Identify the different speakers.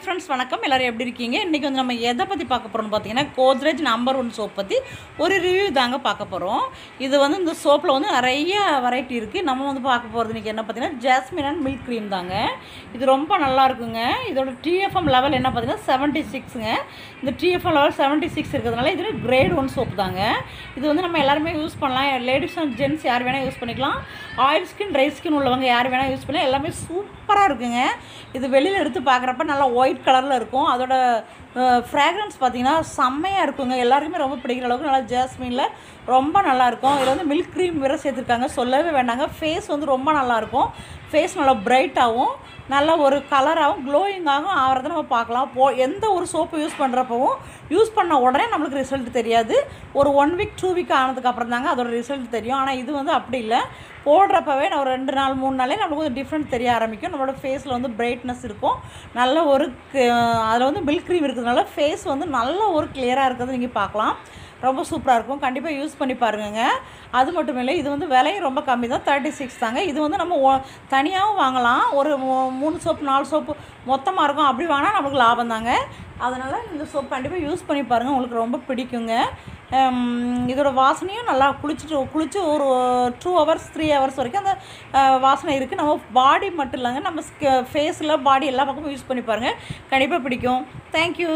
Speaker 1: Friends வணக்கம். எல்லாரும் எப்படி இருக்கீங்க? இன்றைக்கி வந்து நம்ம எதை பற்றி பார்க்க போகிறோம்னு பார்த்தீங்கன்னா, கோத்ரெஜ் நம்பர் 1 சோப் பற்றி ஒரு ரிவ்யூ தாங்க பார்க்க போகிறோம். இது வந்து இந்த சோப்பில் வந்து நிறைய வெரைட்டி இருக்குது. நம்ம வந்து பார்க்க போகிறது இன்றைக்கி என்ன பார்த்தீங்கன்னா, ஜாஸ்மின் அண்ட் மில்க் க்ரீம் தாங்க. இது ரொம்ப நல்லா இருக்குங்க. இதோட டிஎஃப்எம் லெவல் என்ன பார்த்தீங்கன்னா 76ங்க. இந்த டிஎஃப்எம் லெவல் 76 இருக்கிறதுனால இது கிரேட் 1 சோப் தாங்க. இது வந்து நம்ம எல்லாருமே யூஸ் பண்ணலாம். லேடிஸ் அண்ட் ஜென்ட்ஸ் யார் வேணால் யூஸ் பண்ணிக்கலாம். ஆயில் ஸ்கின், ட்ரை ஸ்கின் உள்ளவங்க யார் வேணால் யூஸ் பண்ணலாம். எல்லாமே சூப்பராக இருக்குங்க. இது வெளியில் எடுத்து பார்க்குறப்ப நல்லா ஒயிட் கலரில் இருக்கும். அதோட ஃப்ராக்ரன்ஸ் பார்த்திங்கன்னா செம்மையாக இருக்குங்க. எல்லாருக்குமே ரொம்ப பிடிக்கிற அளவுக்கு நல்லா ஜாஸ்மினில் ரொம்ப நல்லாயிருக்கும். இதில் வந்து மில்க் க்ரீம் வேறு சேர்த்துருக்காங்க, சொல்லவே வேண்டாங்க. ஃபேஸ் வந்து ரொம்ப நல்லாயிருக்கும். ஃபேஸ் நல்லா பிரைட்டாகவும் நல்ல ஒரு கலராகவும் க்ளோயிங்காகவும் ஆகிறத நம்ம பார்க்கலாம். எந்த ஒரு சோப்பு யூஸ் பண்ணுறப்பவும் யூஸ் பண்ண உடனே நம்மளுக்கு ரிசல்ட் தெரியாது. ஒரு 1 வீக் 2 வீக் ஆனதுக்கப்புறம் தாங்க அதோட ரிசல்ட் தெரியும். ஆனால் இது வந்து அப்படி இல்லை. போடுறப்பவே நான் ஒரு 2 நாள் 3 நாளே நம்மளுக்கு வந்து டிஃப்ரெண்ட் தெரிய ஆரம்பிக்கும். நம்மளோட ஃபேஸில் வந்து பிரைட்னஸ் இருக்கும். நல்ல ஒரு அதில் வந்து மில்க் க்ரீம் இருக்கிறதுனால ஃபேஸ் வந்து நல்ல ஒரு கிளியராக இருக்கிறது நீங்கள் பார்க்கலாம். ரொம்ப சூப்பராக இருக்கும். கண்டிப்பாக யூஸ் பண்ணி பாருங்க. அது மட்டும் இல்லை, இது வந்து விலையும் ரொம்ப கம்மி தான், 36 தாங்க. இது வந்து நம்ம தனியாகவும் வாங்கலாம். ஒரு 3 சோப்பு 4 சோப்பு மொத்தமாக இருக்கும். அப்படி வாங்கினா நமக்கு லாபம் தாங்க. அதனால் இந்த சோப் கண்டிப்பாக யூஸ் பண்ணி பாருங்கள், உங்களுக்கு ரொம்ப பிடிக்குங்க. இதோட வாசனையும் நல்லா குளிச்சு ஒரு 2 ஹவர்ஸ் 3 ஹவர்ஸ் வரைக்கும் அந்த வாசனை இருக்குது. நம்ம பாடி மட்டும் இல்லைங்க, நம்ம ஃபேஸில் பாடி எல்லா பக்கமும் யூஸ் பண்ணி பாருங்கள், கண்டிப்பாக பிடிக்கும். தேங்க்யூ.